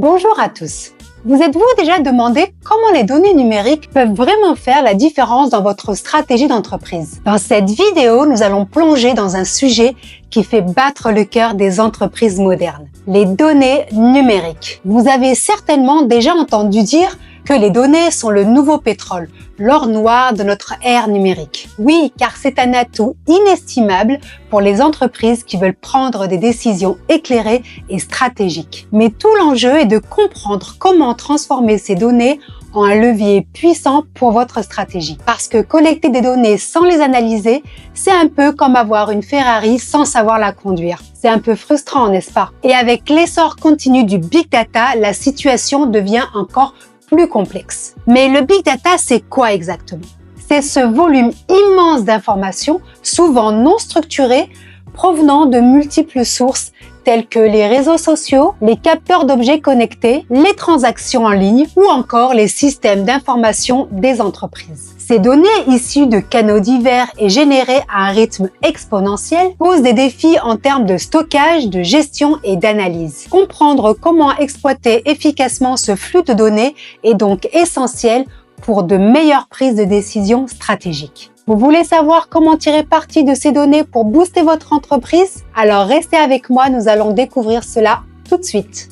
Bonjour à tous. Vous êtes-vous déjà demandé comment les données numériques peuvent vraiment faire la différence dans votre stratégie d'entreprise? Dans cette vidéo, nous allons plonger dans un sujet qui fait battre le cœur des entreprises modernes. Les données numériques. Vous avez certainement déjà entendu dire que les données sont le nouveau pétrole, l'or noir de notre ère numérique. Oui, car c'est un atout inestimable pour les entreprises qui veulent prendre des décisions éclairées et stratégiques. Mais tout l'enjeu est de comprendre comment transformer ces données en un levier puissant pour votre stratégie. Parce que collecter des données sans les analyser, c'est un peu comme avoir une Ferrari sans savoir la conduire. C'est un peu frustrant, n'est-ce pas? Et avec l'essor continu du Big Data, la situation devient encore plus complexe. Mais le Big Data, c'est quoi exactement? C'est ce volume immense d'informations, souvent non structurées, provenant de multiples sources telles que les réseaux sociaux, les capteurs d'objets connectés, les transactions en ligne ou encore les systèmes d'information des entreprises. Ces données issues de canaux divers et générées à un rythme exponentiel posent des défis en termes de stockage, de gestion et d'analyse. Comprendre comment exploiter efficacement ce flux de données est donc essentiel pour de meilleures prises de décision stratégiques. Vous voulez savoir comment tirer parti de ces données pour booster votre entreprise? Alors restez avec moi, nous allons découvrir cela tout de suite.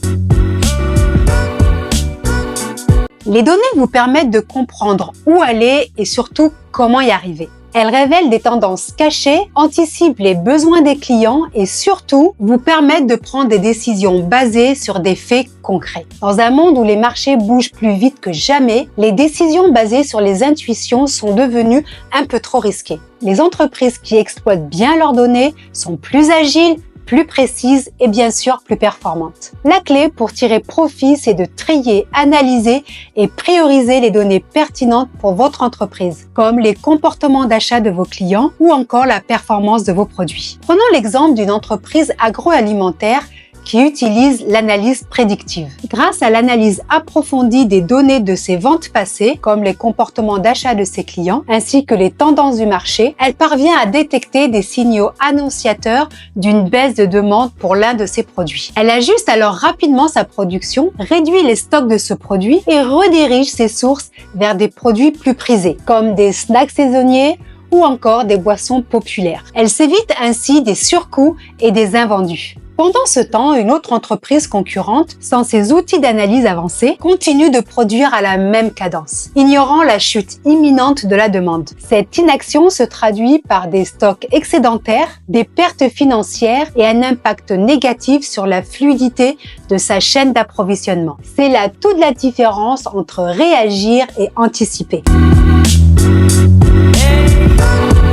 Les données vous permettent de comprendre où aller et surtout comment y arriver. Elles révèlent des tendances cachées, anticipent les besoins des clients et surtout vous permettent de prendre des décisions basées sur des faits concrets. Dans un monde où les marchés bougent plus vite que jamais, les décisions basées sur les intuitions sont devenues un peu trop risquées. Les entreprises qui exploitent bien leurs données sont plus agiles, plus précises et bien sûr plus performantes. La clé pour tirer profit, c'est de trier, analyser et prioriser les données pertinentes pour votre entreprise, comme les comportements d'achat de vos clients ou encore la performance de vos produits. Prenons l'exemple d'une entreprise agroalimentaire qui utilise l'analyse prédictive. Grâce à l'analyse approfondie des données de ses ventes passées, comme les comportements d'achat de ses clients, ainsi que les tendances du marché, elle parvient à détecter des signaux annonciateurs d'une baisse de demande pour l'un de ses produits. Elle ajuste alors rapidement sa production, réduit les stocks de ce produit et redirige ses sources vers des produits plus prisés, comme des snacks saisonniers, ou encore des boissons populaires. Elle s'évite ainsi des surcoûts et des invendus. Pendant ce temps, une autre entreprise concurrente, sans ces outils d'analyse avancés, continue de produire à la même cadence, ignorant la chute imminente de la demande. Cette inaction se traduit par des stocks excédentaires, des pertes financières et un impact négatif sur la fluidité de sa chaîne d'approvisionnement. C'est là toute la différence entre réagir et anticiper.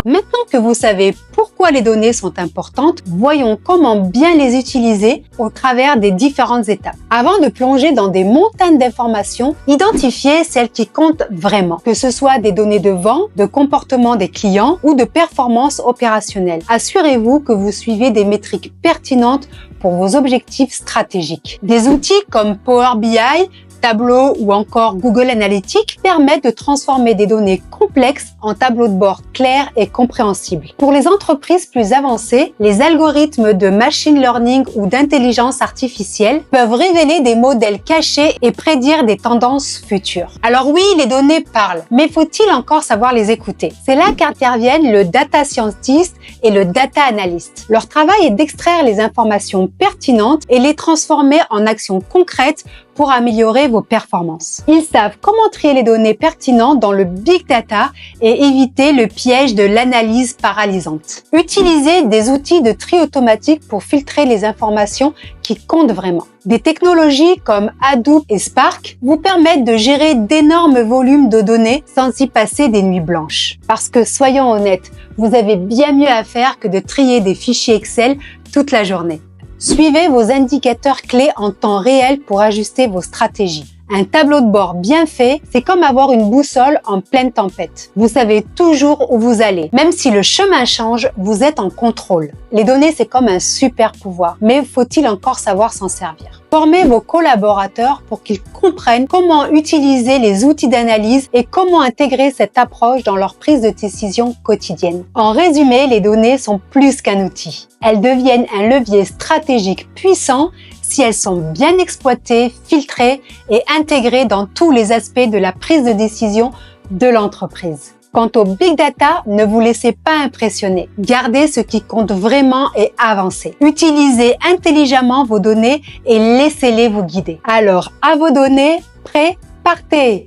Maintenant que vous savez pourquoi les données sont importantes, voyons comment bien les utiliser au travers des différentes étapes. Avant de plonger dans des montagnes d'informations, identifiez celles qui comptent vraiment, que ce soit des données de vente, de comportement des clients ou de performance opérationnelle. Assurez-vous que vous suivez des métriques pertinentes pour vos objectifs stratégiques. Des outils comme Power BI, Tableau ou encore Google Analytics permettent de transformer des données complexes en tableaux de bord clairs et compréhensibles. Pour les entreprises plus avancées, les algorithmes de machine learning ou d'intelligence artificielle peuvent révéler des modèles cachés et prédire des tendances futures. Alors oui, les données parlent, mais faut-il encore savoir les écouter? C'est là qu'interviennent le data scientist et le data analyst. Leur travail est d'extraire les informations pertinentes et les transformer en actions concrètes pour améliorer vos performances. Ils savent comment trier les données pertinentes dans le Big Data et éviter le piège de l'analyse paralysante. Utilisez des outils de tri automatique pour filtrer les informations qui comptent vraiment. Des technologies comme Hadoop et Spark vous permettent de gérer d'énormes volumes de données sans y passer des nuits blanches. Parce que soyons honnêtes, vous avez bien mieux à faire que de trier des fichiers Excel toute la journée. Suivez vos indicateurs clés en temps réel pour ajuster vos stratégies. Un tableau de bord bien fait, c'est comme avoir une boussole en pleine tempête. Vous savez toujours où vous allez. Même si le chemin change, vous êtes en contrôle. Les données, c'est comme un super pouvoir, mais faut-il encore savoir s'en servir? Formez vos collaborateurs pour qu'ils comprennent comment utiliser les outils d'analyse et comment intégrer cette approche dans leur prise de décision quotidienne. En résumé, les données sont plus qu'un outil. Elles deviennent un levier stratégique puissant si elles sont bien exploitées, filtrées et intégrées dans tous les aspects de la prise de décision de l'entreprise. Quant au Big Data, ne vous laissez pas impressionner. Gardez ce qui compte vraiment et avancez. Utilisez intelligemment vos données et laissez-les vous guider. Alors, à vos données, prêts, partez!